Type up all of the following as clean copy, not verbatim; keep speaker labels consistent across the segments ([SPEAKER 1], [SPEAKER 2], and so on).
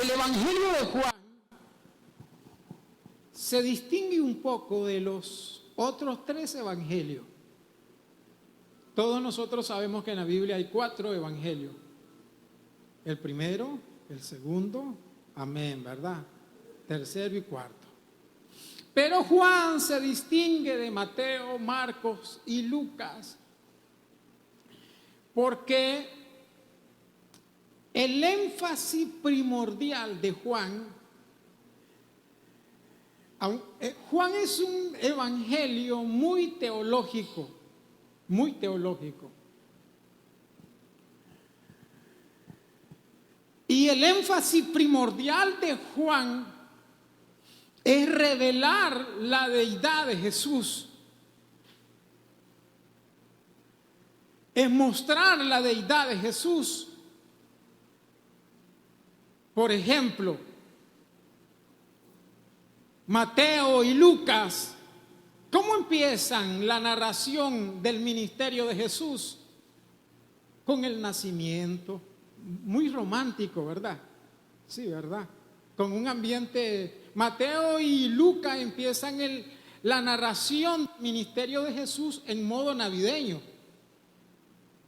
[SPEAKER 1] el Evangelio de Juan se distingue un poco de los otros 3 evangelios. Todos nosotros sabemos que en la Biblia hay 4 evangelios. El primero, el segundo, amén, ¿verdad? Tercero y cuarto. Pero Juan se distingue de Mateo, Marcos y Lucas porque el énfasis primordial de Juan es un evangelio muy teológico, muy teológico. Y el énfasis primordial de Juan es revelar la deidad de Jesús. Es mostrar la deidad de Jesús. Por ejemplo, Mateo y Lucas, ¿cómo empiezan la narración del ministerio de Jesús? Con el nacimiento, muy romántico, ¿verdad? Sí, ¿verdad? Con un ambiente. Mateo y Lucas empiezan la narración del ministerio de Jesús en modo navideño.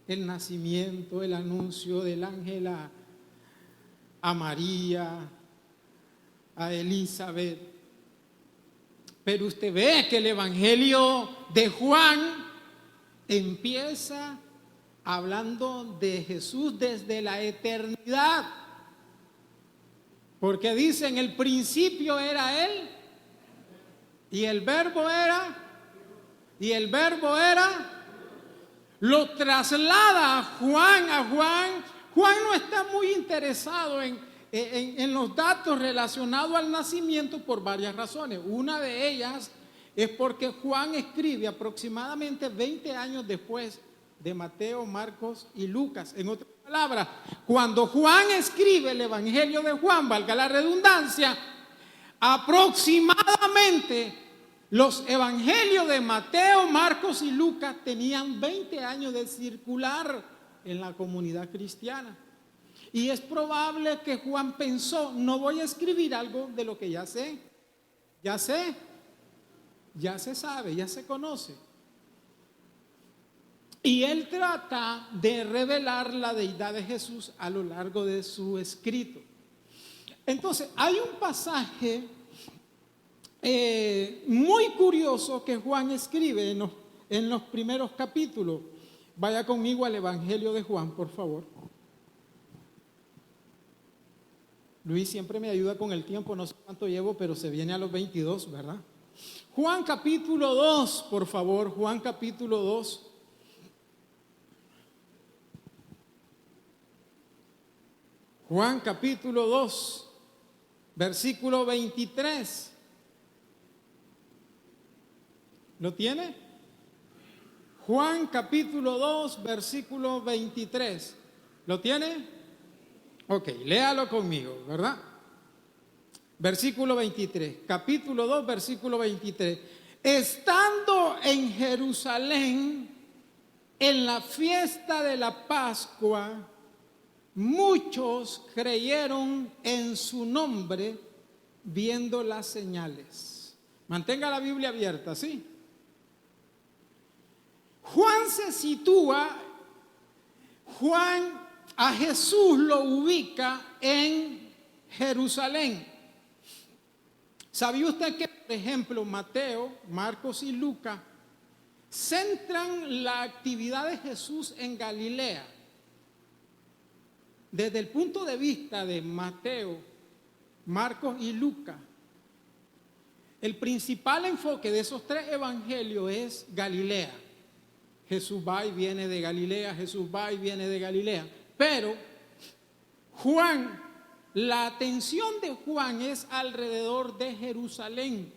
[SPEAKER 1] El nacimiento, el anuncio del ángel a María, a Elizabeth. Pero usted ve que el evangelio de Juan empieza hablando de Jesús desde la eternidad. Porque dice, en el principio era Él, y el verbo era, lo traslada a Juan. Juan no está muy interesado en los datos relacionados al nacimiento por varias razones. Una de ellas es porque Juan escribe aproximadamente 20 años después de Mateo, Marcos y Lucas. En otras palabras, cuando Juan escribe el Evangelio de Juan, valga la redundancia, aproximadamente los evangelios de Mateo, Marcos y Lucas tenían 20 años de circular en la comunidad cristiana. Y es probable que Juan pensó, no voy a escribir algo de lo que ya se sabe, ya se conoce. Y él trata de revelar la deidad de Jesús a lo largo de su escrito. Entonces, hay un pasaje muy curioso que Juan escribe en los primeros capítulos. Vaya conmigo al Evangelio de Juan, por favor. Luis siempre me ayuda con el tiempo, no sé cuánto llevo, pero se viene a los 22, ¿verdad? Juan capítulo 2, por favor, Juan capítulo 2. Juan capítulo 2, versículo 23. ¿Lo tiene? Juan capítulo 2, versículo 23. ¿Lo tiene? Ok, léalo conmigo, ¿verdad? Versículo 23, capítulo 2, versículo 23. Estando en Jerusalén, en la fiesta de la Pascua, muchos creyeron en su nombre viendo las señales. Mantenga la Biblia abierta, ¿sí? Juan se sitúa, a Jesús lo ubica en Jerusalén. ¿Sabía usted que, por ejemplo, Mateo, Marcos y Lucas centran la actividad de Jesús en Galilea? Desde el punto de vista de Mateo, Marcos y Lucas, el principal enfoque de esos 3 evangelios es Galilea. Jesús va y viene de Galilea, Jesús va y viene de Galilea. Pero Juan, la atención de Juan es alrededor de Jerusalén.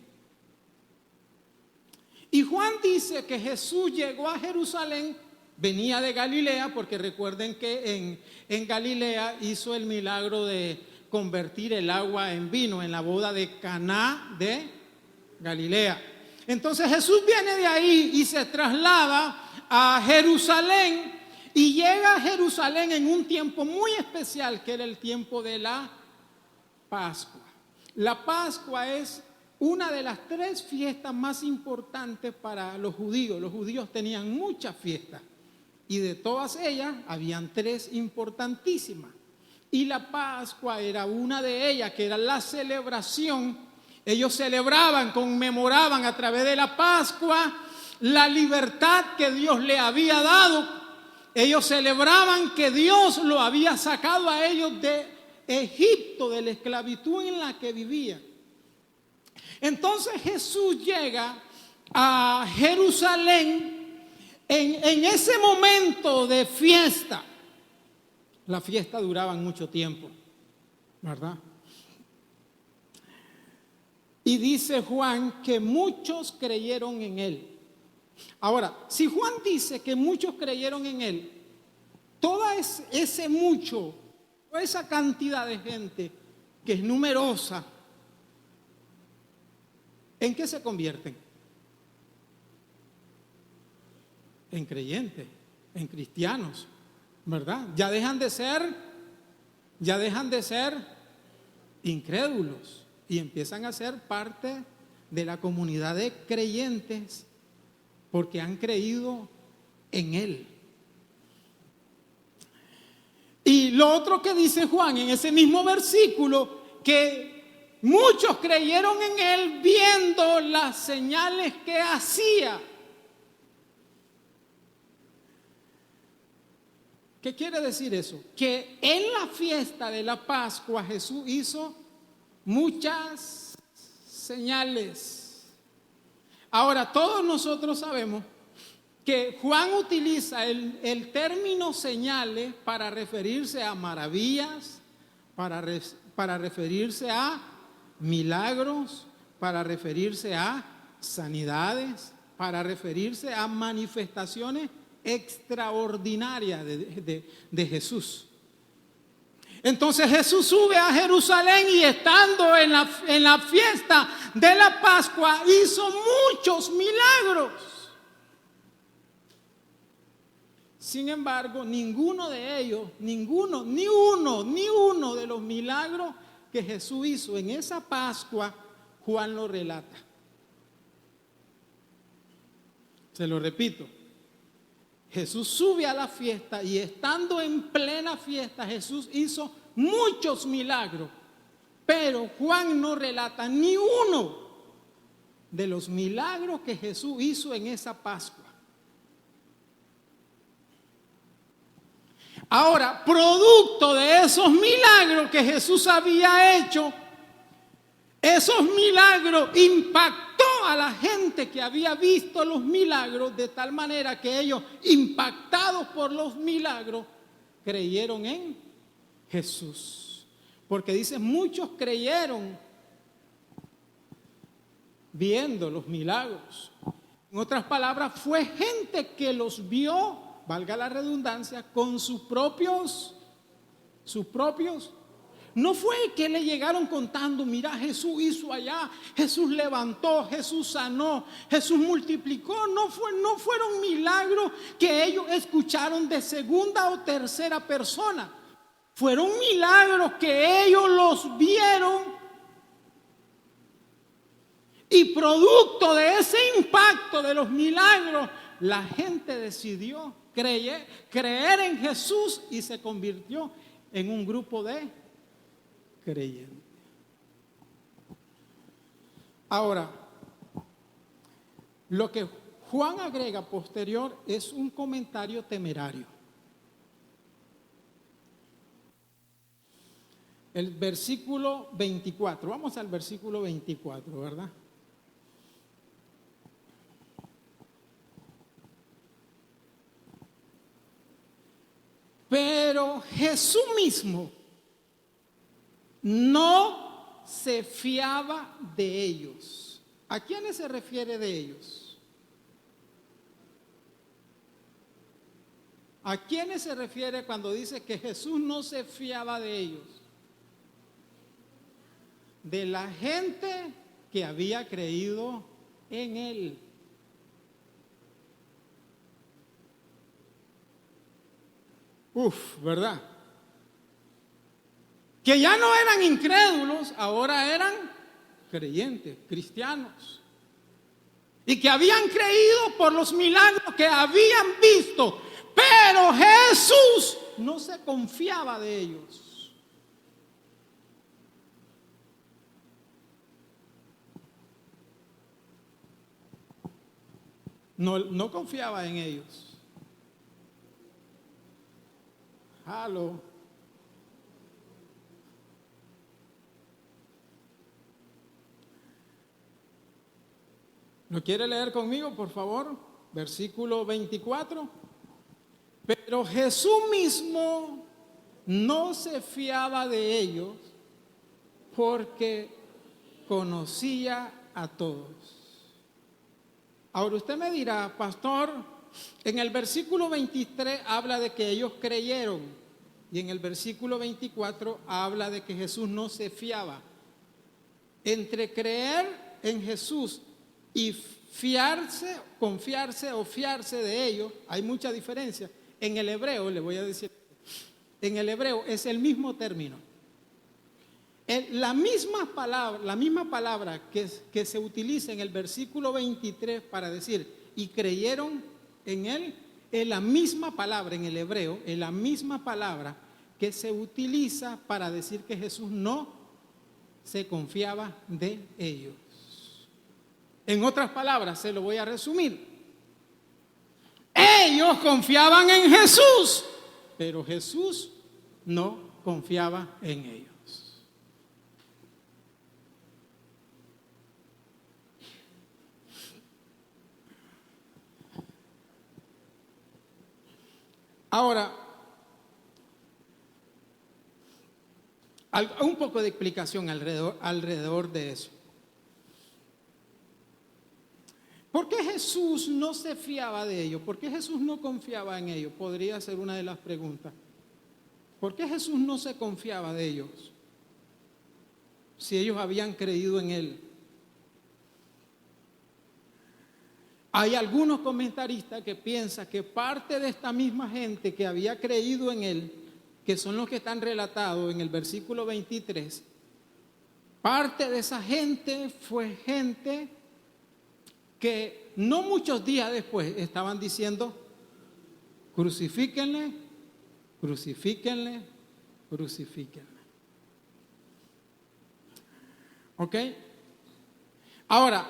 [SPEAKER 1] Y Juan dice que Jesús llegó a Jerusalén, venía de Galilea, porque recuerden que en Galilea hizo el milagro de convertir el agua en vino en la boda de Caná de Galilea. Entonces Jesús viene de ahí y se traslada a Jerusalén y llega a Jerusalén en un tiempo muy especial, que era el tiempo de la Pascua. La Pascua es una de las 3 fiestas más importantes para los judíos. Los judíos tenían muchas fiestas y de todas ellas habían 3 importantísimas. Y la Pascua era una de ellas, que era la celebración. Ellos celebraban, conmemoraban a través de la Pascua la libertad que Dios le había dado. Ellos celebraban que Dios lo había sacado a ellos de Egipto, de la esclavitud en la que vivían. Entonces Jesús llega a Jerusalén en ese momento de fiesta. La fiesta duraba mucho tiempo, ¿verdad? Y dice Juan que muchos creyeron en él. Ahora, si Juan dice que muchos creyeron en él, toda ese mucho, toda esa cantidad de gente que es numerosa, ¿en qué se convierten? En creyentes, en cristianos, ¿verdad? Ya dejan de ser incrédulos y empiezan a ser parte de la comunidad de creyentes porque han creído en él. Y lo otro que dice Juan en ese mismo versículo, que muchos creyeron en él viendo las señales que hacía. ¿Qué quiere decir eso? Que en la fiesta de la Pascua Jesús hizo muchas señales. Ahora, todos nosotros sabemos que Juan utiliza el término señales para referirse a maravillas, para referirse a milagros, para referirse a sanidades, para referirse a manifestaciones extraordinaria de Jesús. Entonces Jesús sube a Jerusalén y estando en la fiesta de la Pascua hizo muchos milagros. Sin embargo, ninguno de ellos, ni uno de los milagros que Jesús hizo en esa Pascua, Juan lo relata. Se lo repito. Jesús sube a la fiesta y estando en plena fiesta Jesús hizo muchos milagros, pero Juan no relata ni uno de los milagros que Jesús hizo en esa Pascua. Ahora, producto de esos milagros que Jesús había hecho, esos milagros impactó a la gente que había visto los milagros de tal manera que ellos, impactados por los milagros, creyeron en Jesús. Porque dice, muchos creyeron viendo los milagros. En otras palabras, fue gente que los vio, valga la redundancia, con sus propios. No fue que le llegaron contando, mira, Jesús hizo allá, Jesús levantó, Jesús sanó, Jesús multiplicó. No fueron milagros que ellos escucharon de segunda o tercera persona. Fueron milagros que ellos los vieron. Y producto de ese impacto de los milagros, la gente decidió creer en Jesús y se convirtió en un grupo de creyente. Ahora, lo que Juan agrega posterior es un comentario temerario. El versículo 24, vamos al versículo 24, ¿verdad? Pero Jesús mismo no se fiaba de ellos. ¿A quiénes se refiere de ellos? ¿A quiénes se refiere cuando dice que Jesús no se fiaba de ellos? De la gente que había creído en él. ¿Verdad? que ya no eran incrédulos, ahora eran creyentes, cristianos, y que habían creído por los milagros que habían visto, pero Jesús no se confiaba de ellos. No confiaba en ellos. Aló. ¿Lo quiere leer conmigo, por favor? Versículo 24. Pero Jesús mismo no se fiaba de ellos porque conocía a todos. Ahora usted me dirá, pastor, en el versículo 23 habla de que ellos creyeron y en el versículo 24 habla de que Jesús no se fiaba. Entre creer en Jesús y fiarse, confiarse o fiarse de ellos, hay mucha diferencia. En el hebreo, le voy a decir, en el hebreo es el mismo término. La misma palabra que se utiliza en el versículo 23 para decir, y creyeron en él, es la misma palabra en el hebreo, es la misma palabra que se utiliza para decir que Jesús no se confiaba de ellos. En otras palabras, se lo voy a resumir. Ellos confiaban en Jesús, pero Jesús no confiaba en ellos. Ahora, un poco de explicación alrededor de eso. ¿Por qué Jesús no se fiaba de ellos? ¿Por qué Jesús no confiaba en ellos? Podría ser una de las preguntas. ¿Por qué Jesús no se confiaba de ellos? Si ellos habían creído en Él. Hay algunos comentaristas que piensan que parte de esta misma gente que había creído en Él, que son los que están relatados en el versículo 23, parte de esa gente fue gente que no muchos días después estaban diciendo, crucifíquenle, crucifíquenle, crucifíquenle. ¿Ok? Ahora,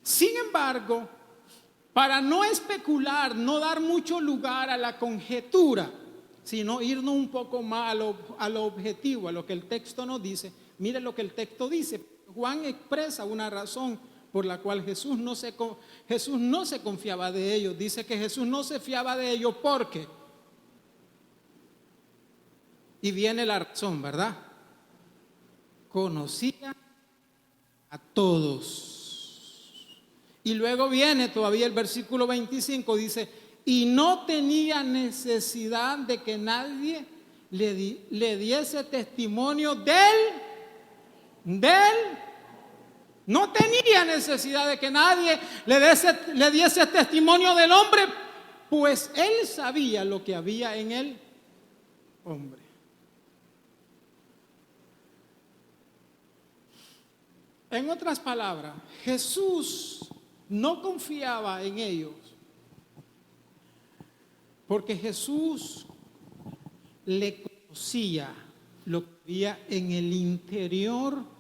[SPEAKER 1] sin embargo, para no especular, no dar mucho lugar a la conjetura, sino irnos un poco más a lo objetivo, a lo que el texto nos dice, mire lo que el texto dice. Juan expresa una razón por la cual Jesús no se confiaba de ellos. Dice que Jesús no se fiaba de ellos porque, y viene la razón, ¿verdad? Conocía a todos. Y luego viene todavía el versículo 25, dice, y no tenía necesidad de que nadie le diese testimonio de él. No tenía necesidad de que nadie le diese testimonio del hombre, pues él sabía lo que había en el hombre. En otras palabras, Jesús no confiaba en ellos, porque Jesús le conocía lo que había en el interior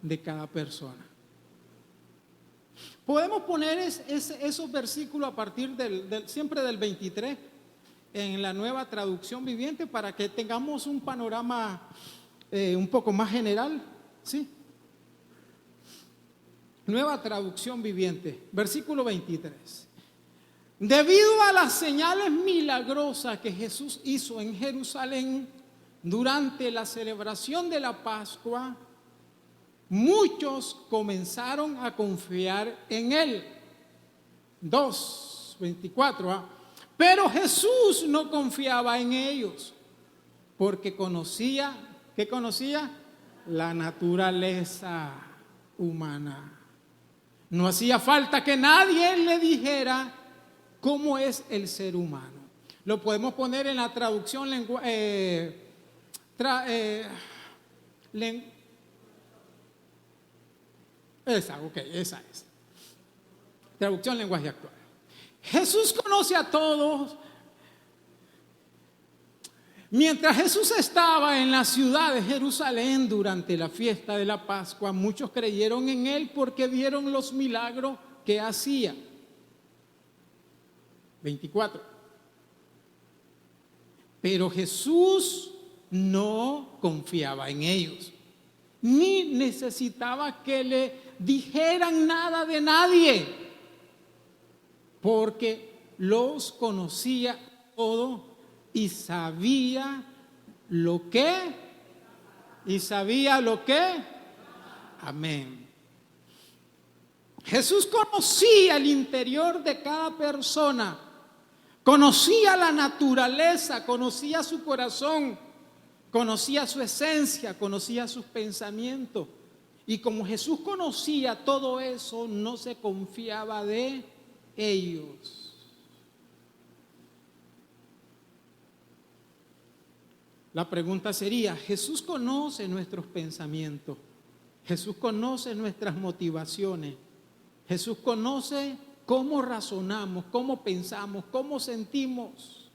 [SPEAKER 1] de cada persona. Podemos poner esos versículos a partir siempre del 23 en la Nueva Traducción Viviente para que tengamos un panorama un poco más general, ¿sí? Nueva Traducción Viviente, versículo 23. Debido a las señales milagrosas que Jesús hizo en Jerusalén durante la celebración de la Pascua, muchos comenzaron a confiar en Él. 2:24. Pero Jesús no confiaba en ellos, porque conocía, ¿qué conocía? La naturaleza humana. No hacía falta que nadie le dijera cómo es el ser humano. Lo podemos poner en la traducción esa es. Traducción lenguaje actual. Jesús conoce a todos. Mientras Jesús estaba en la ciudad de Jerusalén durante la fiesta de la Pascua, muchos creyeron en él porque vieron los milagros que hacía. 24. Pero Jesús no confiaba en ellos, ni necesitaba que le dijeran nada de nadie, porque los conocía todo y sabía lo que, amén. Jesús conocía el interior de cada persona, conocía la naturaleza, conocía su corazón, conocía su esencia, conocía sus pensamientos. Y como Jesús conocía todo eso, no se confiaba de ellos. La pregunta sería, ¿Jesús conoce nuestros pensamientos? ¿Jesús conoce nuestras motivaciones? ¿Jesús conoce cómo razonamos, cómo pensamos, cómo sentimos?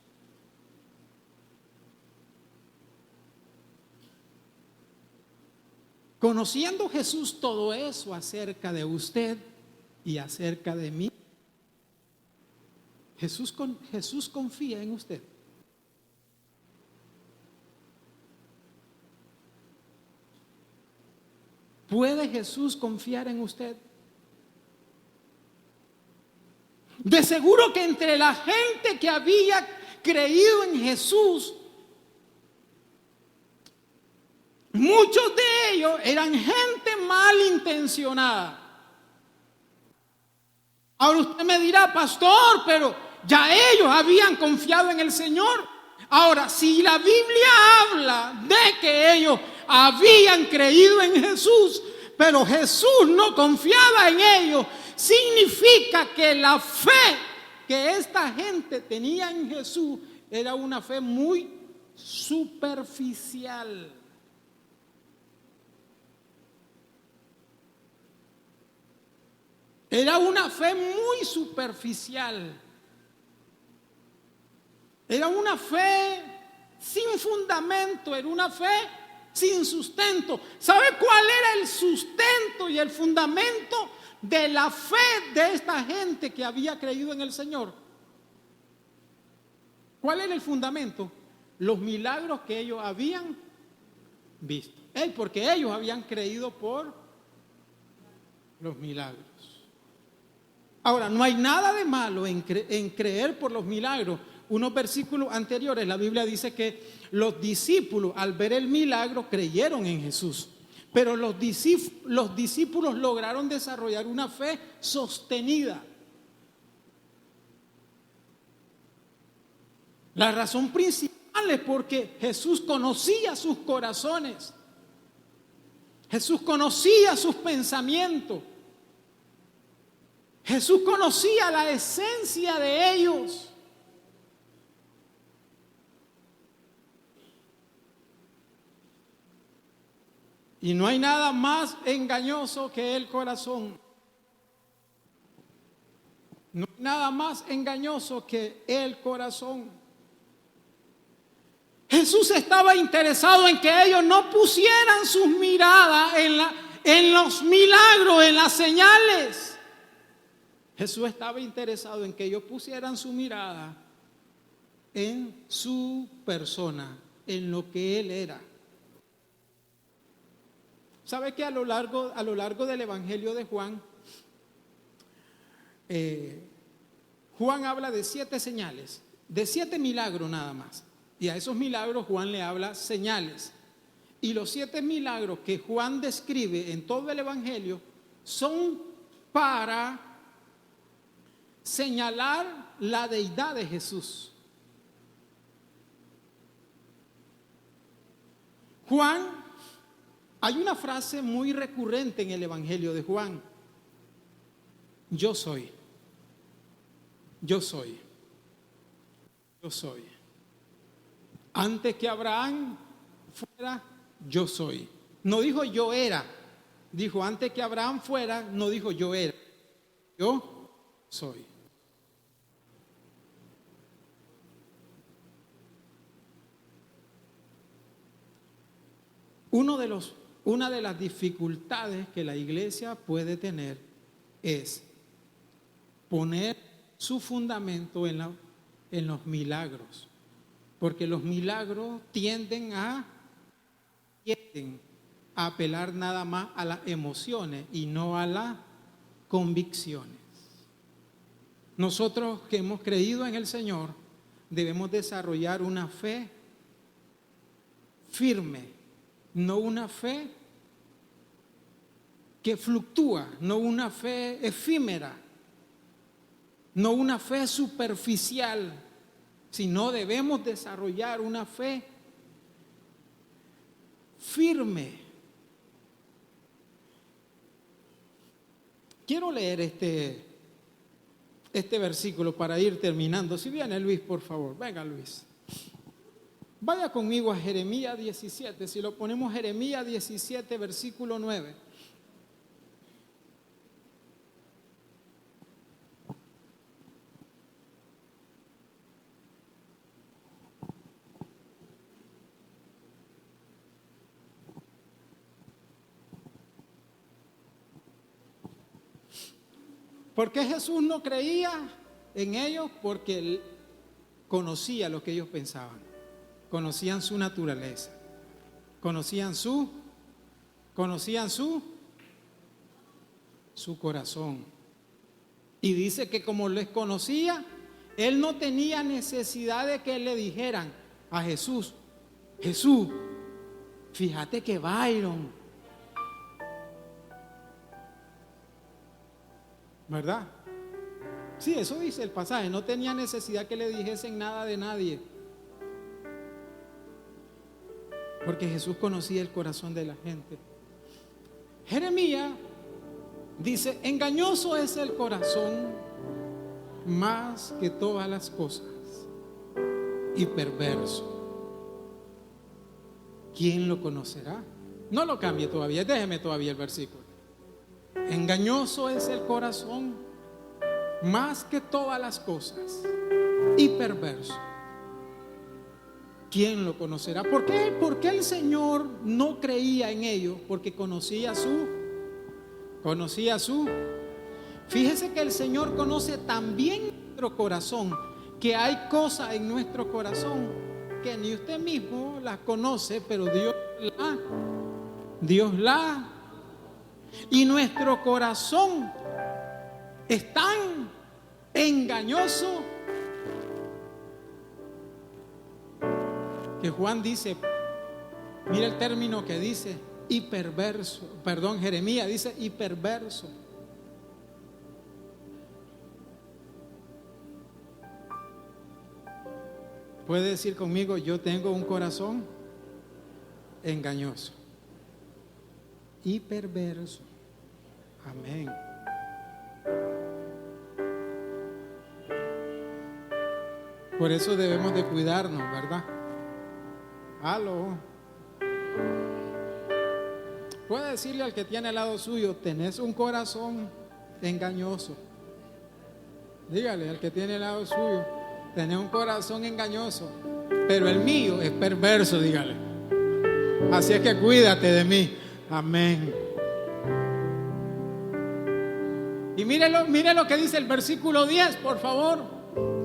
[SPEAKER 1] Conociendo Jesús todo eso acerca de usted y acerca de mí, Jesús confía en usted. ¿Puede Jesús confiar en usted? De seguro que entre la gente que había creído en Jesús, muchos de ellos eran gente malintencionada. Ahora usted me dirá, pastor, pero ya ellos habían confiado en el Señor. Ahora, si la Biblia habla de que ellos habían creído en Jesús, pero Jesús no confiaba en ellos, significa que la fe que esta gente tenía en Jesús era una fe muy superficial. Era una fe muy superficial. Era una fe sin fundamento, era una fe sin sustento. ¿Sabe cuál era el sustento y el fundamento de la fe de esta gente que había creído en el Señor? ¿Cuál era el fundamento? Los milagros que ellos habían visto. Porque ellos habían creído por los milagros. Ahora, no hay nada de malo en creer por los milagros. Unos versículos anteriores, la Biblia dice que los discípulos al ver el milagro creyeron en Jesús. Pero los discípulos lograron desarrollar una fe sostenida. La razón principal es porque Jesús conocía sus corazones. Jesús conocía sus pensamientos. Jesús conocía la esencia de ellos. Y no hay nada más engañoso que el corazón. No hay nada más engañoso que el corazón. Jesús estaba interesado en que ellos no pusieran sus miradas en los milagros, en las señales. Jesús estaba interesado en que ellos pusieran su mirada en su persona, en lo que Él era. ¿Sabe que a lo largo del Evangelio de Juan, Juan habla de 7 señales, de 7 milagros nada más? Y a esos milagros Juan le habla señales. Y los 7 milagros que Juan describe en todo el Evangelio son para señalar la deidad de Jesús. Hay una frase muy recurrente en el Evangelio de Juan: yo soy, yo soy, yo soy. Antes que Abraham fuera, yo soy. No dijo yo era. Dijo antes que Abraham fuera, no dijo yo era. Yo soy. Una de las dificultades que la iglesia puede tener es poner su fundamento en los milagros, porque los milagros tienden a apelar nada más a las emociones y no a las convicciones. Nosotros que hemos creído en el Señor debemos desarrollar una fe firme, no una fe que fluctúa, no una fe efímera, no una fe superficial, sino debemos desarrollar una fe firme. Quiero leer este versículo para ir terminando. Si viene Luis, por favor, venga Luis. Vaya conmigo a Jeremías 17, si lo ponemos Jeremías 17, versículo 9. ¿Por qué Jesús no creía en ellos? Porque él conocía lo que ellos pensaban. Conocían su naturaleza, conocían su corazón. Y dice que como les conocía, él no tenía necesidad de que le dijeran a Jesús, Jesús, fíjate que Byron, ¿verdad? Sí, eso dice el pasaje, no tenía necesidad que le dijesen nada de nadie. Porque Jesús conocía el corazón de la gente. Jeremías dice, engañoso es el corazón más que todas las cosas y perverso. ¿Quién lo conocerá? No lo cambie todavía, déjeme todavía el versículo. Engañoso es el corazón más que todas las cosas y perverso. ¿Quién lo conocerá? ¿Por qué el Señor no creía en ellos? Porque conocía su. Fíjese que el Señor conoce también nuestro corazón, que hay cosas en nuestro corazón que ni usted mismo las conoce, pero Dios la. Y nuestro corazón es tan engañoso que Juan dice, mira el término que dice, y perverso. Perdón, Jeremías dice, y perverso. Puede decir conmigo, yo tengo un corazón engañoso y perverso. Amén. Por eso debemos de cuidarnos, ¿verdad? Aló. Puede decirle al que tiene al lado suyo, tenés un corazón engañoso. Dígale al que tiene al lado suyo, tenés un corazón engañoso, pero el mío es perverso, dígale. Así es que cuídate de mí. Amén. Y mire lo que dice el versículo 10, por favor.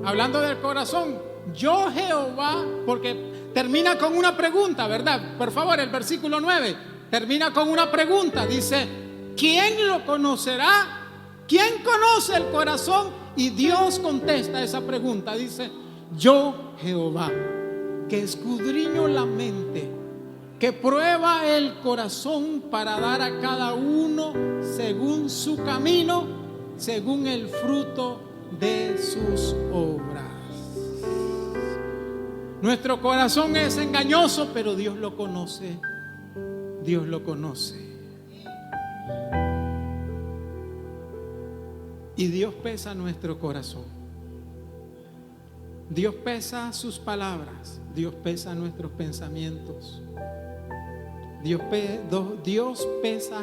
[SPEAKER 1] Hablando del corazón. Yo Jehová, porque termina con una pregunta, ¿verdad? Por favor, el versículo 9 termina con una pregunta. Dice, ¿quién lo conocerá? ¿Quién conoce el corazón? Y Dios contesta esa pregunta. Dice, yo Jehová, que escudriño la mente, que prueba el corazón para dar a cada uno según su camino, según el fruto de sus obras. Nuestro corazón es engañoso, pero Dios lo conoce. Dios lo conoce. Y Dios pesa nuestro corazón. Dios pesa sus palabras. Dios pesa nuestros pensamientos. Dios pesa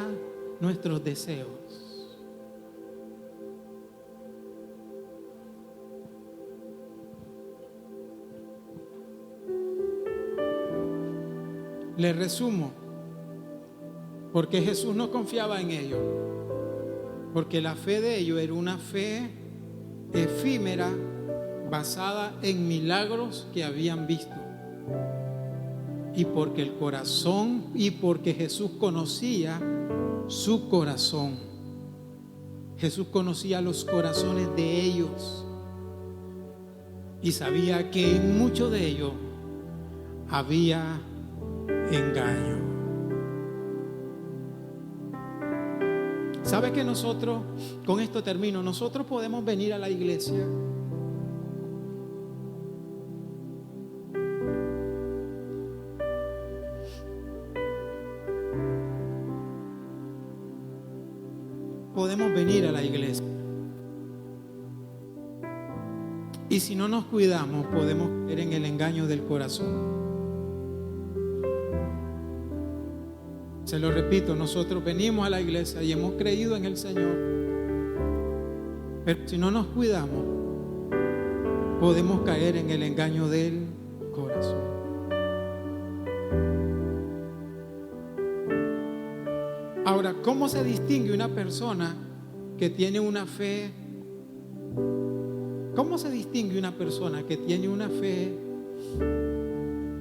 [SPEAKER 1] nuestros deseos. Le resumo, porque Jesús no confiaba en ellos, porque la fe de ellos era una fe efímera basada en milagros que habían visto, y porque el corazón, y porque Jesús conocía su corazón. Jesús conocía los corazones de ellos y sabía que en muchos de ellos había engaño. ¿Sabe que nosotros, con esto termino, nosotros podemos venir a la iglesia y si no nos cuidamos podemos caer en el engaño del corazón? Se lo repito, nosotros venimos a la iglesia y hemos creído en el Señor, pero si no nos cuidamos podemos caer en el engaño del corazón. Ahora, ¿cómo se distingue una persona que tiene una fe? ¿Cómo se distingue una persona que tiene una fe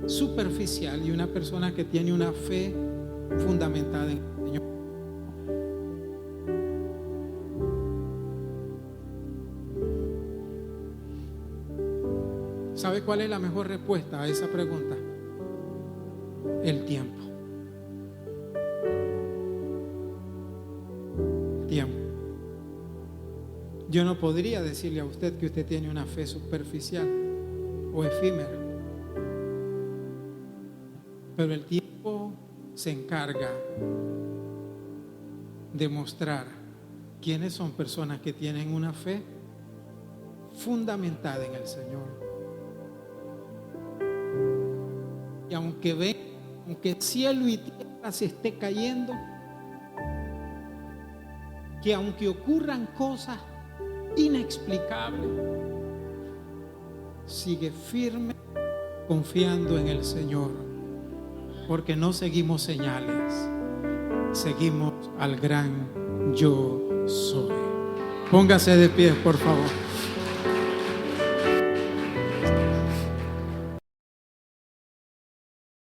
[SPEAKER 1] superficial y una persona que tiene una fe fundamentada en el Señor? ¿Sabe cuál es la mejor respuesta a esa pregunta? El tiempo. Yo no podría decirle a usted que usted tiene una fe superficial o efímera, pero el tiempo se encarga de mostrar quiénes son personas que tienen una fe fundamentada en el Señor. Y aunque cielo y tierra se esté cayendo, que aunque ocurran cosas inexplicable, sigue firme confiando en el Señor, porque no seguimos señales, seguimos al gran yo soy. Póngase de pie, por favor.